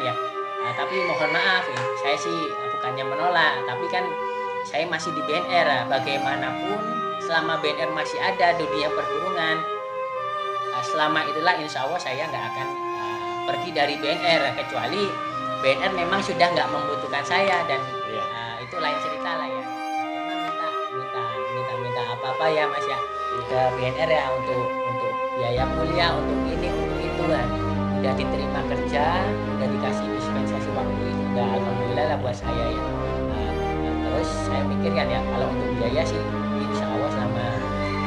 ya. Tapi mohon maaf ya, saya sih bukannya menolak, tapi kan saya masih di BNR. Bagaimanapun selama BNR masih ada dunia perhubungan, selama itulah insya Allah saya nggak akan pergi dari BNR, kecuali BNR memang sudah nggak membutuhkan saya, dan itu lain cerita lah ya. Karena minta apa-apa ya Mas ya ke BNR ya, untuk biaya kuliah, untuk ini, untuk itu kan. Udah diterima kerja, udah dikasih dispensasi waktu itu, udah alhamdulillah lah buat saya ya. Terus saya mikirkan ya, kalau untuk biaya sih insya Allah selama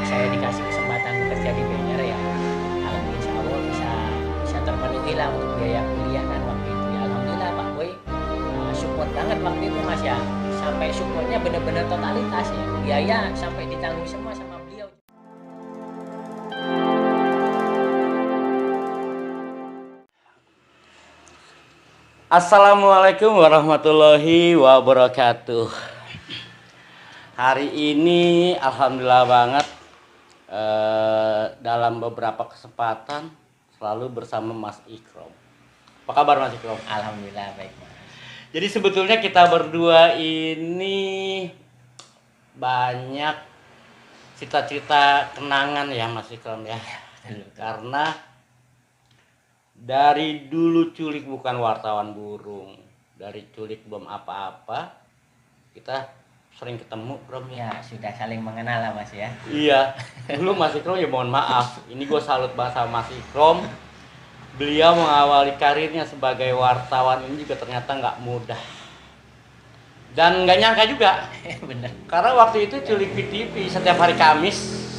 saya dikasih kesempatan bekerja di BNR ya, insya Allah bisa terpenuhi lah untuk biaya kuliah kan waktu itu ya. Alhamdulillah Pak Boy support banget waktu itu Mas ya, sampai supportnya bener-bener totalitas ya, biaya sampai ditanggung semua sama beliau. Assalamualaikum warahmatullahi wabarakatuh. Hari ini alhamdulillah banget, dalam beberapa kesempatan selalu bersama Mas Ikrom. Apa kabar Mas Ikrom? Alhamdulillah baik Mas. Jadi sebetulnya kita berdua ini banyak cita-cita kenangan ya Mas Ikrom ya. Karena dari dulu culik bukan wartawan burung, dari culik belum apa-apa, kita sering ketemu Bro Ya sudah saling mengenal lah Mas ya. Iya, dulu Mas Ikrom ya mohon maaf, ini gue salut banget sama Mas Ikrom. Beliau mengawali karirnya sebagai wartawan ini juga ternyata nggak mudah. Dan nggak nyangka juga, Bener. karena waktu itu culik PTV setiap hari Kamis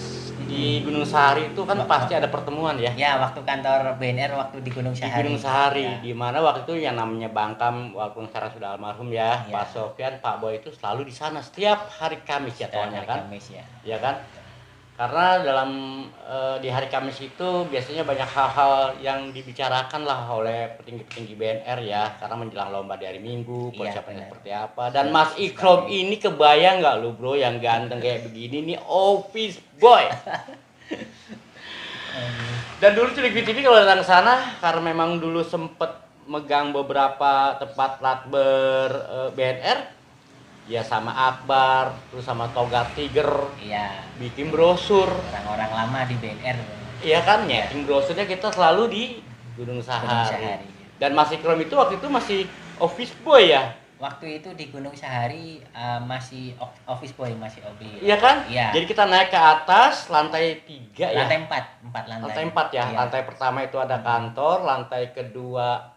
di Gunung Sahari itu kan pasti ada pertemuan ya. Ya waktu kantor BNR waktu di Gunung Sahari. Di Gunung Sahari, ya. di mana waktu itu yang namanya Bangkam, walaupun sekarang sudah almarhum ya, Ya. Pak Sofyan, Pak Boy itu selalu di sana setiap hari Kamis ya Hari kan. Kamis ya. Ya kan? Karena dalam di hari Kamis itu biasanya banyak hal-hal yang dibicarakan lah oleh petinggi-petinggi BNR ya, karena menjelang lomba di hari Minggu, persiapannya seperti apa. Dan Mas Ikrom ini kebayang nggak lu Bro, yang ganteng kayak begini nih, office boy. Dan dulu Culik BTV kalau datang ke sana, karena memang dulu sempet megang beberapa tempat latber BNR, ya sama Akbar, terus sama Togar Tiger, Iya. bikin brosur. Orang-orang lama di BNR. Iya kan, nyeting brosurnya kita selalu di Gunung Sahari. Dan Mas Ikrom itu waktu itu masih office boy ya? Waktu itu di Gunung Sahari masih office boy, masih OB. Iya kan? Iya. Jadi kita naik ke atas lantai 3 ya? Lantai 4 lantai. Lantai 4 ya. Iya. Lantai pertama itu ada kantor, lantai kedua,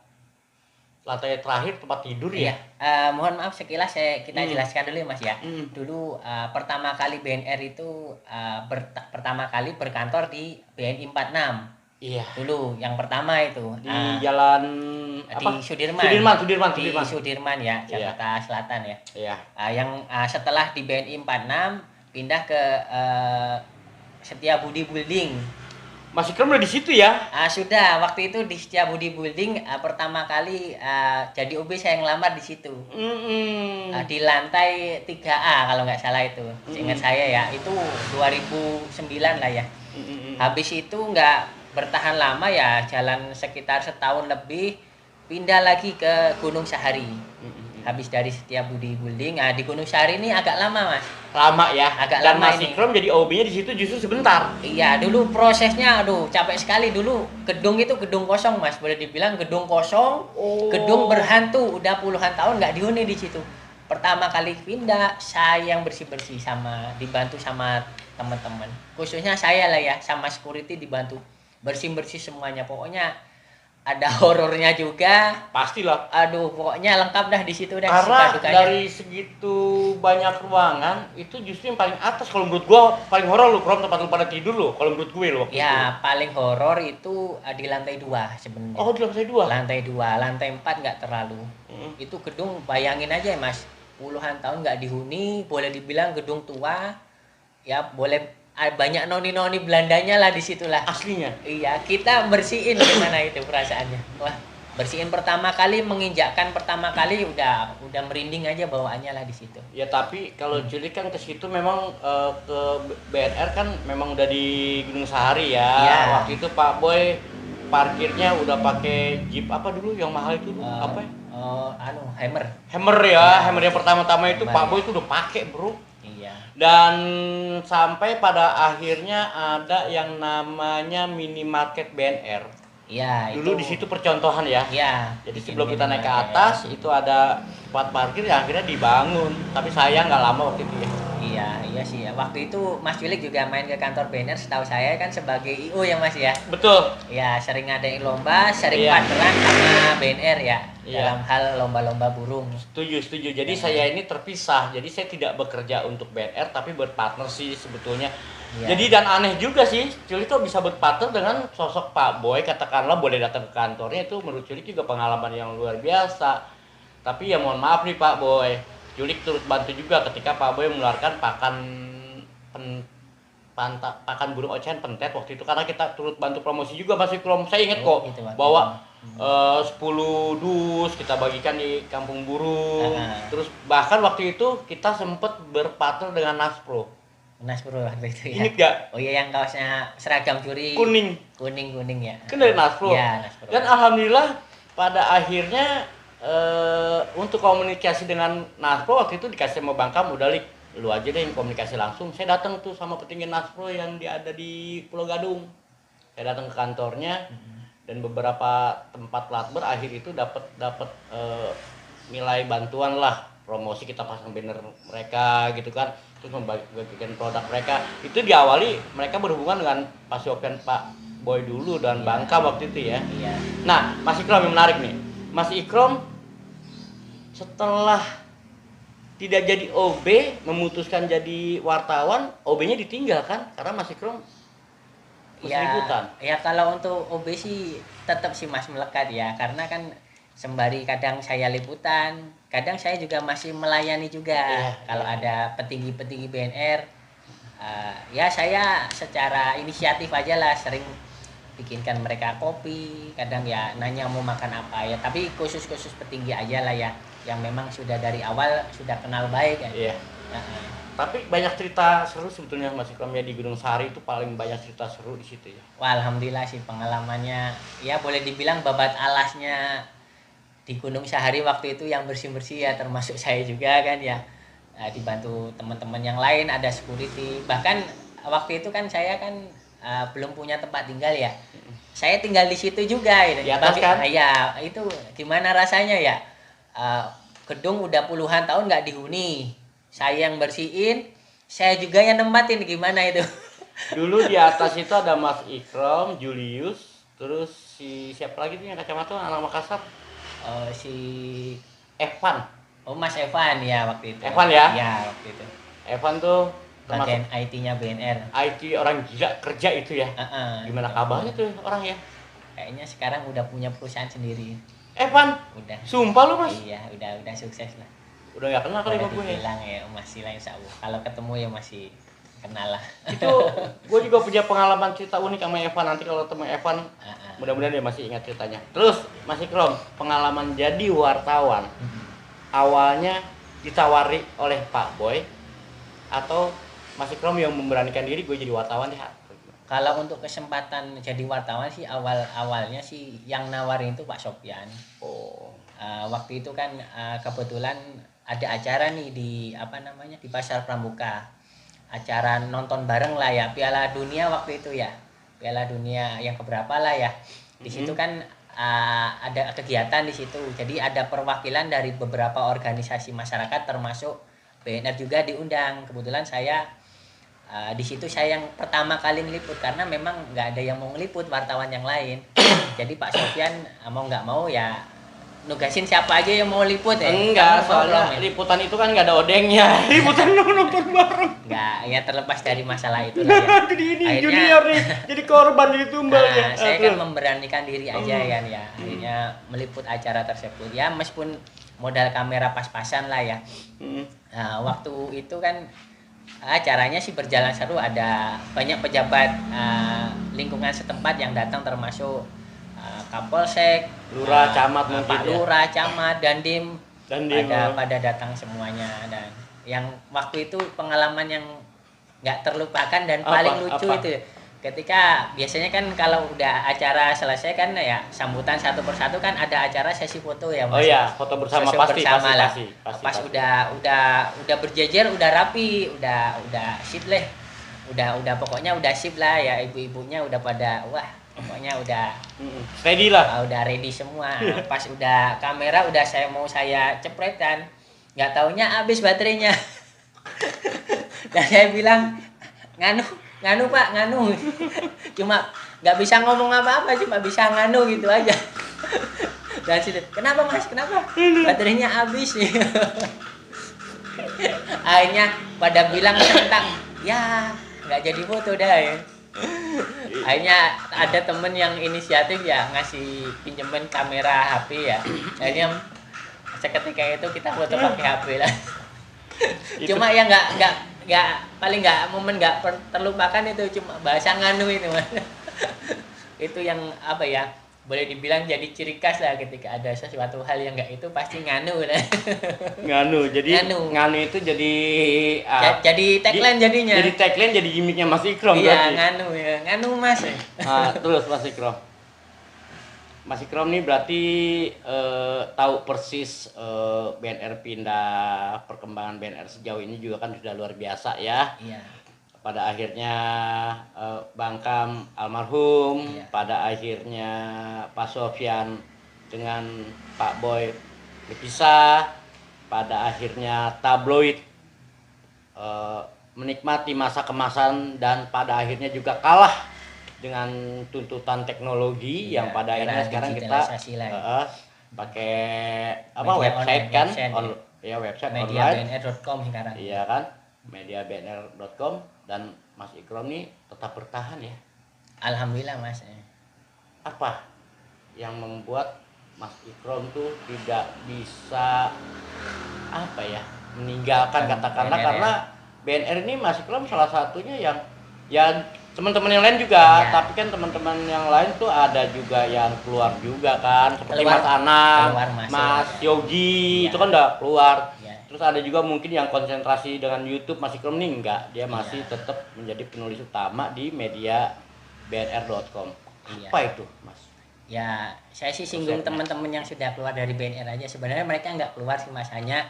lantai terakhir tempat tidur Iya. ya? Mohon maaf sekilas kita jelaskan dulu ya Mas ya. Dulu pertama kali BNR itu pertama kali berkantor di BNI 46. Iya. Dulu yang pertama itu Di jalan di apa? Sudirman. Di Sudirman ya, Jakarta Selatan ya. Iya. Yang setelah di BNI 46 pindah ke Setiabudi Building. Mas Ikrom udah di situ ya? Sudah, waktu itu di Setiabudi Building pertama kali jadi OB saya ngelamar di situ. Di lantai 3A kalau nggak salah itu. Ingat saya ya, itu 2009 lah ya. Habis itu nggak bertahan lama ya, jalan sekitar setahun lebih, pindah lagi ke Gunung Sahari. Habis dari Setiabudi Building, di Gunung Sahari ini agak lama Mas. Lama ya. Agak Dan lama Mas ini. Ikrom jadi OB-nya di situ justru sebentar. Iya, dulu prosesnya aduh capek sekali. Dulu gedung itu gedung kosong Mas, boleh dibilang gedung kosong. Gedung berhantu, udah puluhan tahun nggak dihuni di situ. Pertama kali pindah, saya yang bersih-bersih dibantu sama teman-teman. Khususnya saya lah ya, sama security dibantu bersih-bersih semuanya. Pokoknya ada horornya juga. Pastilah. Aduh, pokoknya lengkap dah di situ dah. Karena suka-dukanya. dari segitu banyak ruangan itu justru yang paling atas, kalau menurut gua paling horor lu Krom, tempat lu pada tidur lu kalau menurut gue lo. Ya, paling horor itu di lantai 2 sebenarnya. Oh, di lantai 2. Lantai 2, lantai 4 nggak terlalu. Itu gedung bayangin aja Mas, puluhan tahun nggak dihuni, boleh dibilang gedung tua. Ya, boleh banyak noni-noni Belandanya lah di situlah. Aslinya. Iya, kita bersihin gimana itu perasaannya. Wah, bersihin pertama kali, menginjakkan pertama kali udah merinding aja bawaannya lah di situ. Ya tapi kalau Culik kan ke situ memang ke BNR kan memang udah di Gunung Sahari ya. Iya. Waktu itu Pak Boy parkirnya udah pakai Jeep apa dulu yang mahal itu apa ya? Hammer. Hammer ya, Hammer yang pertama-tama itu Hammer, Pak ya. Boy itu udah pakai, Bro. Iya. Dan sampai pada akhirnya ada yang namanya minimarket BNR. Iya, Dulu di situ percontohan ya. Iya. Jadi bikin sebelum kita naik ke minimarket. atas itu ada tempat parkir yang akhirnya dibangun. Tapi sayang nggak lama waktu itu ya. Iya sih. Waktu itu Mas Wilik juga main ke kantor BNR, setahu saya kan sebagai IO ya Mas ya. Betul. Ya, sering ngadain lomba, sering Iya. partneran sama BNR ya. Iya. Dalam hal lomba-lomba burung. Setuju. Jadi saya ini terpisah. Jadi saya tidak bekerja untuk BNR tapi berpartner sih sebetulnya. Iya. Jadi dan aneh juga sih, Culik kok bisa berpartner dengan sosok Pak Boy, katakanlah boleh datang ke kantornya, itu menurut Culik juga pengalaman yang luar biasa. Tapi ya mohon maaf nih Pak Boy, Culik turut bantu juga ketika Pak Boy mengeluarkan pakan burung ocehan pentet waktu itu, karena kita turut bantu promosi juga Mas Ikrom. Saya ingat kok Gitu, Pak. bahwa 10 dus kita bagikan di kampung burung. Terus bahkan waktu itu kita sempat berpartner dengan Naspro. Naspro waktu itu ya. Ingat gak? Oh iya, yang kaosnya seragam curi Kuning ya. kan dari Naspro. Iya, Naspro. Dan alhamdulillah pada akhirnya untuk komunikasi dengan Naspro waktu itu dikasih sama Bang Kam, udah Lik, lu aja deh yang komunikasi langsung. Saya datang tuh sama petinggi Naspro yang ada di Pulau Gadung. Saya datang ke kantornya dan beberapa tempat platber akhir itu dapat nilai bantuan lah, promosi, kita pasang banner mereka gitu kan, terus membagikan produk mereka. Itu diawali mereka berhubungan dengan Pak Sofyan, Pak Boy dulu dan Bang Kam waktu itu ya. Iya. Nah, Mas Ikrom yang menarik nih. Mas Ikrom setelah tidak jadi OB, memutuskan jadi wartawan, OB-nya ditinggal kan? Karena Mas Ikrom masih liputan. Ya kalau untuk OB sih tetap sih Mas melekat ya, karena kan sembari kadang saya liputan, kadang saya juga masih melayani juga. Kalau ada petinggi-petinggi BNR, ya saya secara inisiatif aja lah, sering bikinkan mereka kopi, kadang ya nanya mau makan apa ya, tapi khusus petinggi aja lah ya, yang memang sudah dari awal sudah kenal baik ya. Iya. Tapi banyak cerita seru sebetulnya Mas Ikram ya, di Gunung Sahari itu paling banyak cerita seru di situ ya. Wah, alhamdulillah sih pengalamannya, ya boleh dibilang babat alasnya di Gunung Sahari waktu itu yang bersih-bersih ya, termasuk saya juga kan ya, dibantu teman-teman yang lain, ada security. Bahkan waktu itu kan saya kan belum punya tempat tinggal ya, saya tinggal di situ juga gitu. Di atas kan? Ya itu gimana rasanya ya, gedung udah puluhan tahun nggak dihuni, saya yang bersihin, saya juga yang nempatin, gimana itu. Dulu di atas itu ada Mas Ikram, Julius, terus si siapa lagi tuh yang kacamata anak Makassar? Si Evan. Oh, Mas Evan ya waktu itu. Evan ya? Iya, waktu itu. Evan tuh Bagian IT-nya BNR. IT orang gila kerja itu ya. Gimana kabarnya tuh orang ya? Kayaknya sekarang udah punya perusahaan sendiri. Evan? Udah. Sumpah lu Mas? Iya, udah sukses lah. Udah gak kenal kali sama gue ya? Bilang ya masih lah, insya Allah. Kalau ketemu ya masih kenal lah. Itu gue juga punya pengalaman cerita unik sama Evan. Nanti kalau ketemu Evan, mudah-mudahan dia masih ingat ceritanya. Terus Mas Ikrom, pengalaman jadi wartawan, awalnya ditawari oleh Pak Boy atau Mas Ikrom yang memberanikan diri, gue jadi wartawan ya? Kalau untuk kesempatan jadi wartawan sih awalnya sih yang nawarin itu Pak Sofyan. Waktu itu kan kebetulan ada acara nih di di Pasar Pramuka, acara nonton bareng lah ya, Piala Dunia waktu itu ya, Piala Dunia yang keberapa lah ya. Di situ kan ada kegiatan di situ, jadi ada perwakilan dari beberapa organisasi masyarakat termasuk BNR juga diundang. Kebetulan saya di situ saya yang pertama kali ngeliput, karena memang nggak ada yang mau ngeliput wartawan yang lain. Jadi Pak Sofyan mau nggak mau ya nugasin siapa aja yang mau liput ya. Enggak, soalnya liputan itu kan nggak ada odengnya. Liputan nonton bareng. Enggak, ya terlepas dari masalah itu lah ya. Jadi ini akhirnya, junior nih, jadi korban jadi tumbal ya. Saya kan memberanikan diri aja kan ya. Akhirnya meliput acara tersebut. Ya meskipun modal kamera pas-pasan lah ya. Nah, waktu itu kan acaranya sih berjalan seru, ada banyak pejabat lingkungan setempat yang datang, termasuk Kapolsek, Lurah, Camat, Pak Lurah, Camat, Dandim, Dandim pada datang semuanya. Dan yang waktu itu pengalaman yang nggak terlupakan dan paling lucu itu ketika biasanya kan kalau udah acara selesai kan ya sambutan satu persatu kan ada acara sesi foto ya Oh Mas. iya, foto bersama Sesi pasti, bersama pasti, lah. pasti, Pas pasti. udah berjejer, udah rapi, udah sip lah. Udah pokoknya udah sip lah ya, ibu-ibunya udah pada wah, pokoknya udah Ready lah. udah ready semua. Pas udah kamera udah saya cepret kan. Nggak taunya habis baterainya. Dan saya bilang nganu Pak, nganu. Cuma nggak bisa ngomong apa-apa, cuma bisa nganu gitu aja. Dan situ, kenapa Mas? Kenapa? Baterainya habis nih. Akhirnya pada bilang tentang ya nggak jadi foto dah ya. Akhirnya ada temen yang inisiatif ya ngasih pinjemin kamera HP ya. Akhirnya seketika itu kita foto pakai HP lah. Cuma ya nggak paling nggak momen nggak terlupakan itu cuma bahasa nganu itu Mas. Itu yang apa ya, boleh dibilang jadi ciri khas lah ketika ada sesuatu hal yang nggak itu pasti nganu lah. Jadi nganu itu jadi jadi tagline jadinya. Jadi tagline, jadi gimmicknya Mas Ikrom iya, berarti. nganu Mas. Terus Mas Ikrom. Mas Ikrom nih berarti tahu persis BNR pindah, perkembangan BNR sejauh ini juga kan sudah luar biasa ya. Iya. Pada akhirnya Bang Kam almarhum, Iya. pada akhirnya Pak Sofyan dengan Pak Boy berpisah, pada akhirnya tabloid menikmati masa kemasan dan pada akhirnya juga kalah dengan tuntutan teknologi Iya, yang pada akhirnya sekarang kita pakai apa Media website online, kan, website, website online, mediabnr.com sekarang. iya kan, mediabnr.com. Dan Mas Ikrom nih tetap bertahan ya. Alhamdulillah Mas. Apa yang membuat Mas Ikrom tuh tidak bisa apa ya, meninggalkan katakanlah BNR, karena BNR ini Mas Ikrom salah satunya yang ya teman-teman yang lain juga, ya. tapi kan teman-teman yang lain tuh ada juga yang keluar juga kan, seperti Keluar, Mas Anang, Mas Yogi, ya. itu kan udah keluar. Ya. Terus ada juga mungkin yang konsentrasi dengan YouTube, Mas Ikrom nih enggak, dia masih tetap menjadi penulis utama di media bnr.com. Apa itu Mas? Ya, saya sih singgung teman-teman yang sudah keluar dari BNR aja. Sebenarnya mereka nggak keluar sih Mas, hanya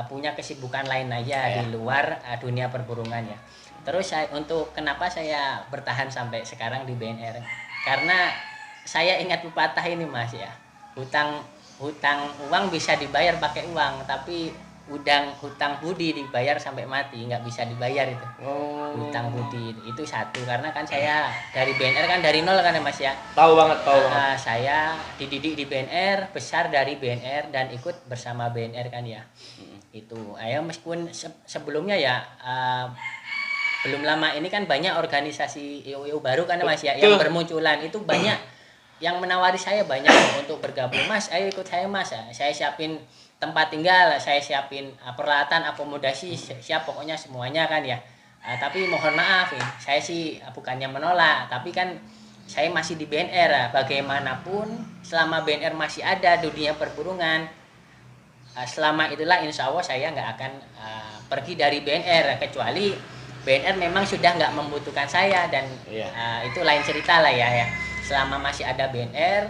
punya kesibukan lain aja di luar dunia perburungan ya. Terus untuk kenapa saya bertahan sampai sekarang di BNR? Karena saya ingat pepatah ini Mas ya. Hutang uang bisa dibayar pakai uang, tapi hutang budi dibayar sampai mati nggak bisa dibayar itu. Hutang budi itu satu, karena kan saya dari BNR kan dari nol kan ya Mas ya. Tahu banget. Saya dididik di BNR, besar dari BNR dan ikut bersama BNR kan ya. Itu meskipun sebelumnya ya belum lama ini kan banyak organisasi IO baru kan Mas ya yang bermunculan, itu banyak yang menawari saya banyak untuk bergabung. Mas, ayo ikut saya Mas. Saya siapin tempat tinggal, saya siapin peralatan, akomodasi, siap pokoknya semuanya kan ya. Tapi mohon maaf saya sih bukannya menolak, tapi kan saya masih di BNR. Bagaimanapun selama BNR masih ada dunia perburungan, selama itulah insya Allah saya nggak akan pergi dari BNR, kecuali BNR memang sudah nggak membutuhkan saya dan itu lain cerita lah ya. Selama masih ada BNR,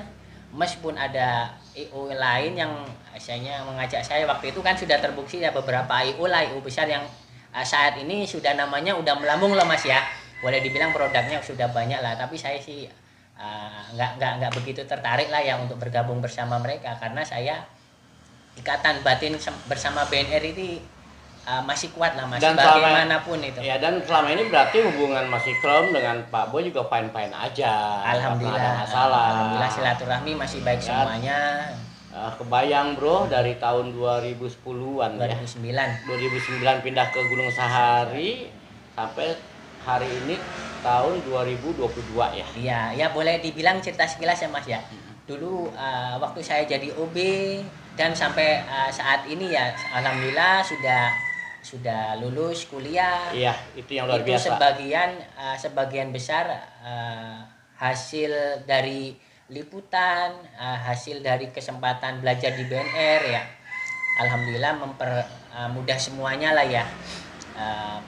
meskipun ada IO lain yang asalnya mengajak saya, waktu itu kan sudah terbukti ya beberapa IO besar yang saat ini sudah namanya udah melambung loh Mas ya, boleh dibilang produknya sudah banyak lah, tapi saya sih nggak begitu tertarik lah ya untuk bergabung bersama mereka, karena saya ikatan batin bersama BNR ini masih kuat lah Mas, dan bagaimanapun itu. Ya, dan selama ini berarti hubungan Mas Ikrom dengan Pak Boy juga fine-fine aja. Alhamdulillah. Ada masalah. Alhamdulillah silaturahmi masih baik semuanya. Kebayang bro, dari tahun 2010-an 2009. Ya. 2009 pindah ke Gunung Sahari sampai hari ini tahun 2022 ya. Iya, ya boleh dibilang cerita sekilas ya Mas ya. Dulu waktu saya jadi OB dan sampai saat ini ya alhamdulillah sudah lulus kuliah. Iya, itu yang luar itu biasa. Sebagian besar hasil dari liputan, hasil dari kesempatan belajar di BNR ya. Alhamdulillah mempermudah semuanya lah ya.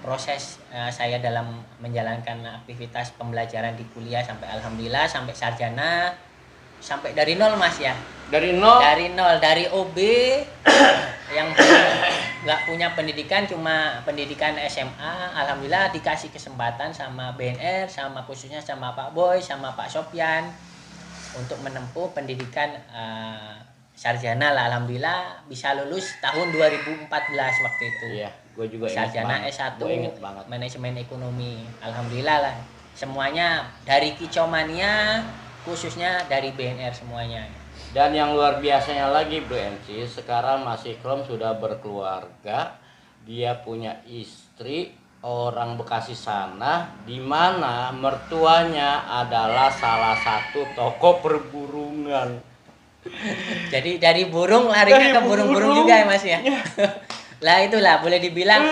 proses saya dalam menjalankan aktivitas pembelajaran di kuliah sampai alhamdulillah sampai sarjana, sampai dari nol Mas ya. Dari nol? Dari nol, dari OB yang nggak punya pendidikan, cuma pendidikan SMA, alhamdulillah dikasih kesempatan sama BNR, sama khususnya sama Pak Boy, sama Pak Sopyan untuk menempuh pendidikan sarjana lah. Alhamdulillah bisa lulus tahun 2014 waktu itu. Iya, gue juga sarjana S1 manajemen ekonomi. Alhamdulillah lah. Semuanya dari Kicomania, khususnya dari BNR semuanya. Dan yang luar biasanya lagi Bro MC, sekarang Mas Ikrom sudah berkeluarga, dia punya istri orang Bekasi sana, di mana mertuanya adalah salah satu toko perburungan. Jadi dari burung larinya ke burung-burung juga ya Mas ya. Lah itulah boleh dibilang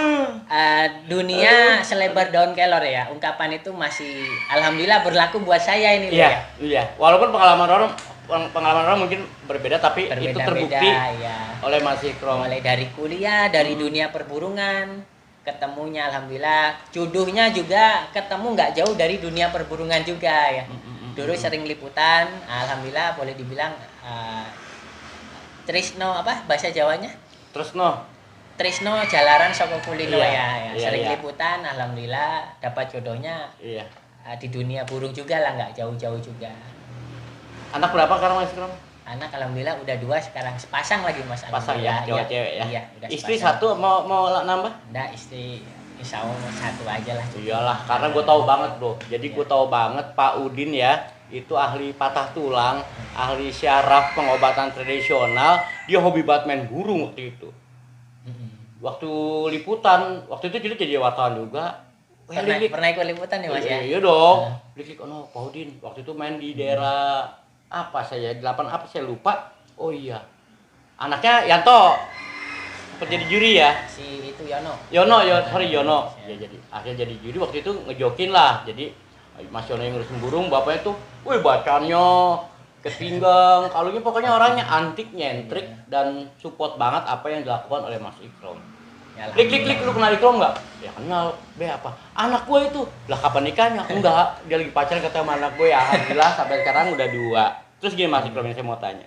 dunia selebar daun kelor ya. Ungkapan itu masih alhamdulillah berlaku buat saya ini Iya, ya. Iya. Walaupun pengalaman orang mungkin berbeda, tapi itu terbukti ya. oleh Mas Ikrom. Mulai dari kuliah, dari dunia perburungan, ketemunya alhamdulillah, jodohnya juga ketemu nggak jauh dari dunia perburungan juga ya. Dulu sering liputan, alhamdulillah boleh dibilang Trisno apa bahasa Jawanya? Trisno Jalaran Soko Kulino ya. Sering liputan, alhamdulillah dapat jodohnya. Iya. Di dunia burung juga lah, nggak jauh-jauh juga. Anak berapa sekarang Mas Ikrom? Anak alhamdulillah udah 2 sekarang, sepasang lagi Mas. Pasang ya, cewek-cewek ya. Iya, udah istri sepasang. 1 mau nambah? Enggak, istri insya Allah 1 aja lah. Iyalah, karena gue tahu banget Bro. Jadi gue tahu banget Pak Udin ya, itu ahli patah tulang, ahli syaraf pengobatan tradisional, dia hobi banget main burung waktu itu. Waktu liputan, waktu itu jadi wartawan juga. Pernah ikut liputan ya Mas ya? Iya dong. Lik, Pak Udin waktu itu main di daerah apa saya, 8 apa saya lupa. Oh iya. Anaknya Yanto jadi juri ya. Si itu Yono. Yono. Ya jadi akhirnya jadi juri waktu itu ngejokin lah. Jadi Mas Yono yang ngurusin burung, bapaknya tuh, wih bacanya ketinggang, kalaunya pokoknya orangnya antik, nyentrik dan support banget apa yang dilakukan oleh Mas Ikrom. Ya, Klik, lu kenal Ikrom nggak? Ya kenal. Apa? Anak gue itu. Lah kapan nikahnya? Enggak, dia lagi pacaran kata sama anak gue ya. Alhamdulillah sampai sekarang udah 2. Terus gini Mas Ikrom yang saya mau tanya.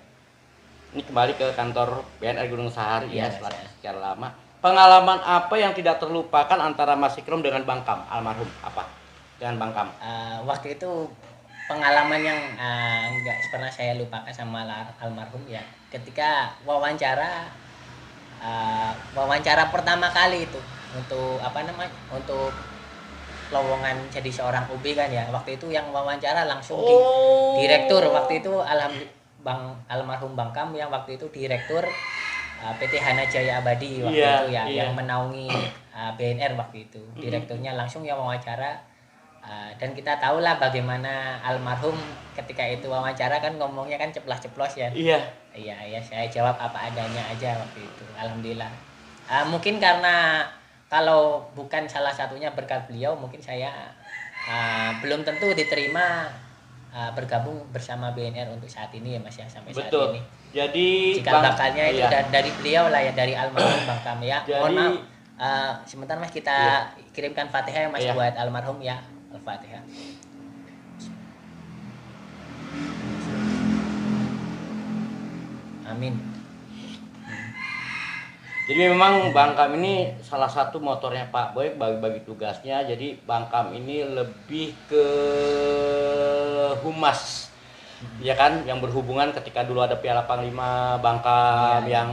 Ini kembali ke kantor BNR Gunung Sahari ya setelah sekian lama. Pengalaman apa yang tidak terlupakan antara Mas Ikrom dengan Bang Kam almarhum? Apa? Dengan Bang Kam? Waktu itu pengalaman yang nggak pernah saya lupakan sama almarhum ya. Ketika wawancara pertama kali itu untuk untuk lowongan jadi seorang OB kan ya. Waktu itu yang wawancara langsung direktur waktu itu almarhum Bang Kam yang waktu itu direktur PT Hana Jaya Abadi waktu itu ya, yang menaungi BNR waktu itu. Direkturnya langsung yang wawancara, dan kita tahulah bagaimana almarhum ketika itu wawancara kan ngomongnya kan ceplas-ceplos ya. Iya, saya jawab apa adanya aja waktu itu. Alhamdulillah. Mungkin karena kalau bukan salah satunya berkat beliau, mungkin saya belum tentu diterima bergabung bersama BNR untuk saat ini ya Mas ya, sampai saat ini. Jadi cikal bakalnya itu dari beliau lah ya, dari almarhum Bang Kam ya. Mohon maaf, sebentar Mas, kita kirimkan Fatihah ya Mas buat almarhum ya. Al-Fatihah. Amin. Jadi memang Bang Kam ini salah satu motornya Pak Boy bagi-bagi tugasnya. Jadi Bang Kam ini lebih ke humas, ya kan, yang berhubungan ketika dulu ada Piala Panglima Bang Kam yang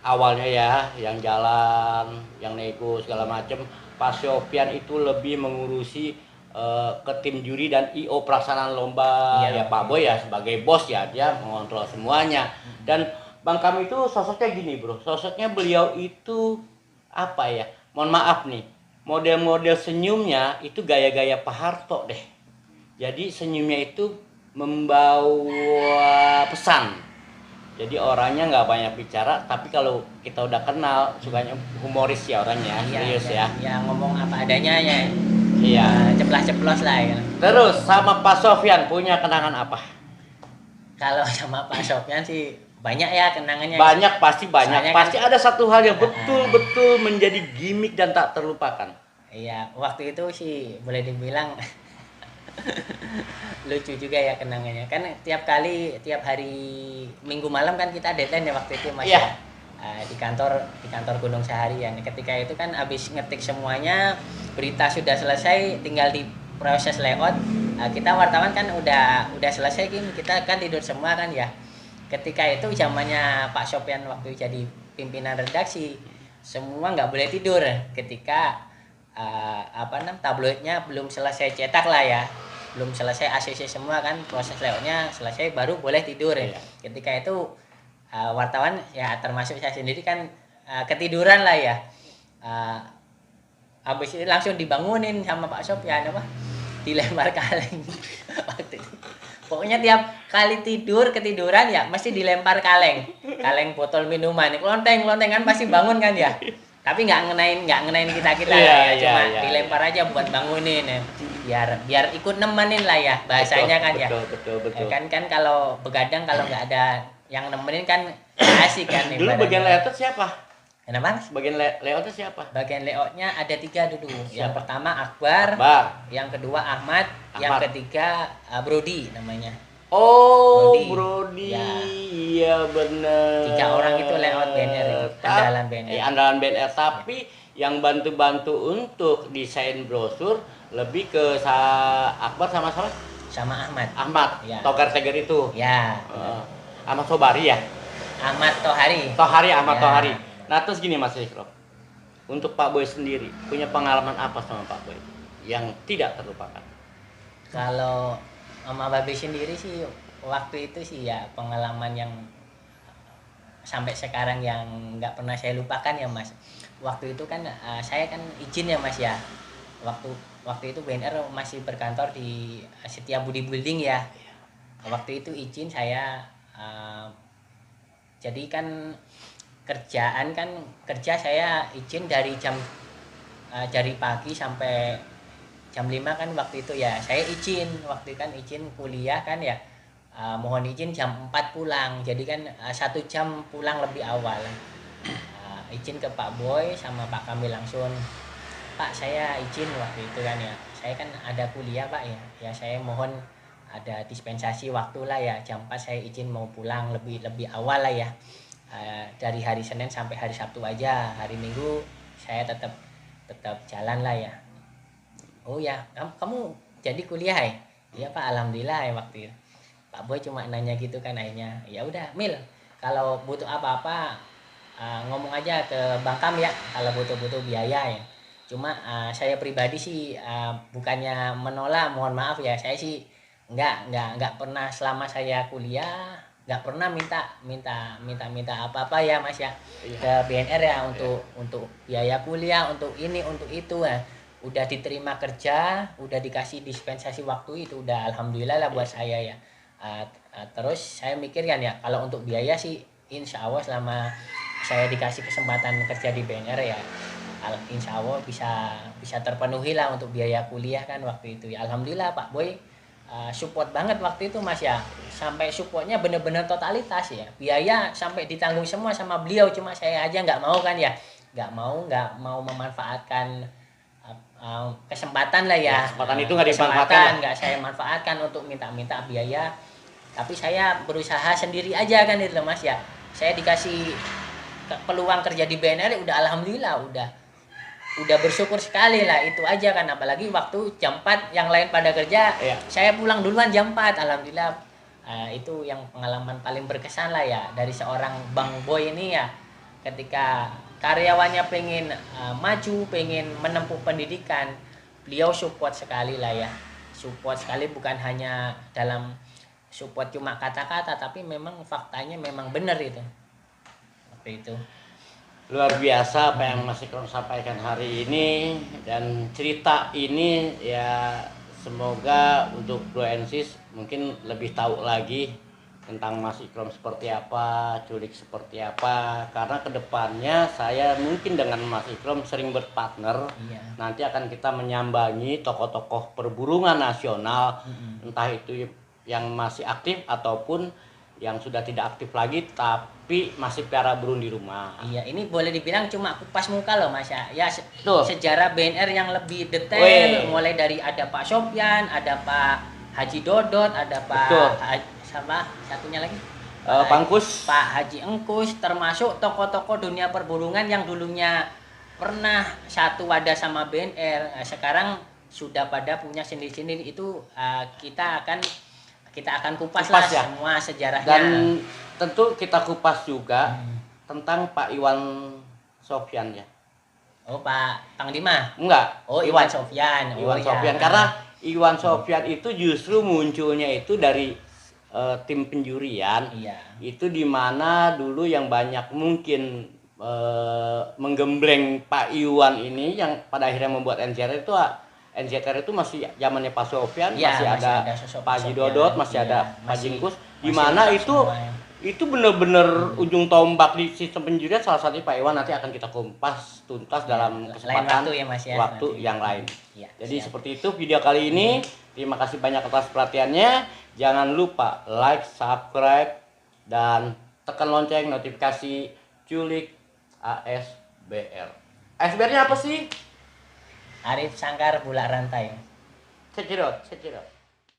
awalnya ya, yang jalan, yang nego segala macem. Pak Sopyan itu lebih mengurusi ke tim juri dan IO pelaksanaan lomba. Ya Pak Boy ya sebagai bos ya, dia mengontrol semuanya. Dan Bang Kam itu sosoknya gini Bro, sosoknya beliau itu apa ya, mohon maaf nih, model-model senyumnya itu gaya-gaya Pak Harto deh. Jadi senyumnya itu membawa pesan. Jadi orangnya nggak banyak bicara, tapi kalau kita udah kenal sukanya humoris ya orangnya, serius ya. Ya ngomong apa adanya ya. Iya. Ceplas-ceplos lah ya. Terus sama Pak Sopyan punya kenangan apa? Kalau sama Pak Sopyan sih banyak ya kenangannya. Banyak, pasti banyak. Soalnya Pasti ada satu hal yang kan, betul-betul menjadi gimmick dan tak terlupakan. iya, waktu itu sih boleh dibilang lucu juga ya kenangannya. Kan tiap hari Minggu malam kan kita deadline ya waktu itu Mas Iya. ya. Di kantor Gunung Seharian. Ketika itu kan habis ngetik semuanya, berita sudah selesai, tinggal di proses layout. Kita wartawan kan udah selesai gini, kita kan tidur semua kan ya. Ketika itu zamannya Pak Sopyan waktu jadi pimpinan redaksi, semua nggak boleh tidur ketika tabloidnya belum selesai cetak lah ya, belum selesai ACC semua kan, proses layoutnya selesai baru boleh tidur ya. Ketika itu wartawan ya termasuk saya sendiri kan ketiduran lah ya. Habis itu langsung dibangunin sama Pak Sopyan dilempar kaleng. Waktu itu pokoknya tiap kali ketiduran ya mesti dilempar kaleng botol minuman, klonteng kan pasti bangun kan ya, tapi nggak ngenain kita Iya, ya, cuma iya, dilempar aja buat bangunin ya, biar ikut nemenin lah ya bahasanya kan ya. Betul. Kan kalau begadang kalau nggak ada yang nemenin kan asik kan. Dulu bagian layout siapa? Kenapa? Bagian layoutnya siapa? Bagian layoutnya ada 3 dulu. Siapa? Yang pertama Akbar, yang kedua Ahmad, yang ketiga Brody namanya. Oh, Brody. Ya. Iya bener. 3 orang itu layout banner, andalan banner. Andalan banner, tapi yang bantu-bantu untuk desain brosur lebih ke Akbar sama siapa? Sama Ahmad. Ya. Togar Tegar itu. Ya. Ahmad Sobari ya? Ahmad Tohari. Ahmad Tohari. Nah terus gini Mas Ikrom, untuk Pak Boy sendiri punya pengalaman apa sama Pak Boy yang tidak terlupakan? Kalau sama Babe sendiri sih waktu itu sih ya pengalaman yang sampai sekarang yang nggak pernah saya lupakan ya Mas. Waktu itu kan saya kan izin ya Mas ya. Waktu itu BNR masih berkantor di Setiabudi Building ya. Waktu itu izin saya jadi kan kerja saya izin dari pagi sampai jam 5 kan waktu itu ya. Saya izin kuliah kan ya. Mohon izin jam 4 pulang. Jadi kan 1 jam pulang lebih awal. Izin ke Pak Boy sama Pak Kamil langsung. Pak, saya izin waktu itu kan ya. Saya kan ada kuliah Pak ya. Ya saya mohon ada dispensasi waktu lah ya. Jam 4 saya izin mau pulang lebih awal lah ya. Dari hari Senin sampai hari Sabtu aja, hari Minggu saya tetap jalan lah ya. Oh ya, kamu jadi kuliah ya? Iya Pak, alhamdulillah ya waktu itu. Pak Boy cuma nanya gitu kan akhirnya. Ya udah, Mil, kalau butuh apa-apa ngomong aja ke Bang Kam ya, kalau butuh biaya ya. Cuma saya pribadi sih bukannya menolak, mohon maaf ya, saya sih nggak pernah selama saya kuliah nggak pernah minta apa-apa ya Mas ya ke BNR ya untuk biaya kuliah, untuk ini untuk itu ya. Udah diterima kerja, udah dikasih dispensasi waktu, itu udah alhamdulillah lah buat saya ya. Terus saya mikir kan ya kalau untuk biaya sih insya Allah selama saya dikasih kesempatan kerja di BNR ya insya Allah bisa terpenuhi lah untuk biaya kuliah kan waktu itu ya. Alhamdulillah Pak Boy support banget waktu itu Mas ya, sampai supportnya bener-bener totalitas ya, biaya sampai ditanggung semua sama beliau, cuma saya aja nggak mau kan ya, nggak mau memanfaatkan kesempatan lah ya, kesempatan itu nggak dimanfaatkan, nggak saya manfaatkan untuk minta biaya, tapi saya berusaha sendiri aja kan itu Mas ya. Saya dikasih peluang kerja di BNR udah alhamdulillah udah bersyukur sekali lah, itu aja kan. Apalagi waktu jam 4 yang lain pada kerja, saya pulang duluan jam 4, alhamdulillah. Itu yang pengalaman paling berkesan lah ya dari seorang Bang Boy ini ya, ketika karyawannya pengen maju, pengen menempuh pendidikan, beliau support sekali lah ya, support sekali, bukan hanya dalam support cuma kata-kata, tapi memang faktanya memang benar itu waktu itu. Luar biasa apa yang Mas Ikrom sampaikan hari ini, dan cerita ini ya semoga untuk Bro&Sis mungkin lebih tahu lagi tentang Mas Ikrom seperti apa, Culik seperti apa, karena kedepannya saya mungkin dengan Mas Ikrom sering berpartner. Nanti akan kita menyambangi tokoh-tokoh perburungan nasional, entah itu yang masih aktif ataupun yang sudah tidak aktif lagi tapi masih pelihara burung di rumah. Iya, ini boleh dibilang cuma kupas muka loh Mas ya. Ya Tuh. sejarah BNR yang lebih detail, Weh. mulai dari ada Pak Sopyan, ada Pak Haji Dodot, ada Pak Betul. sama satunya lagi Pangkus. Pak Haji Engkus, termasuk tokoh-tokoh dunia perburungan yang dulunya pernah satu wadah sama BNR, sekarang sudah pada punya sendiri-sendiri. Itu kita akan kupas lah ya. semua sejarahnya. Dan tentu kita kupas juga tentang Pak Iwan Sofyan ya. Oh, Pak Panglima. Enggak. Oh, Iwan Sofyan. Iwan Sofyan, karena Iwan Sofyan itu justru munculnya itu dari tim penjurian. Iya. Itu dimana dulu yang banyak mungkin menggembleng Pak Iwan ini yang pada akhirnya membuat NCTR itu masih zamannya Pak Sofyan, Ya, masih ada sosok Pak Haji Sofyan. Dodot, masih Iya, ada Pak masih- Jingkus, masih di mana lengkap itu semuanya. itu benar-benar ujung tombak di sistem penjurian. Salah satunya Pak Iwan, nanti akan kita kumpas tuntas dalam Lain kesempatan waktu ya, Mas ya, waktu nanti. yang lain. Iya, Jadi siap. seperti itu video kali ini. Terima kasih banyak atas perhatiannya. Jangan lupa like, subscribe, dan tekan lonceng notifikasi Culik ASBR. ASBR-nya apa sih? Arif Sangkar Bulak Rantai. Cekidot, cekidot.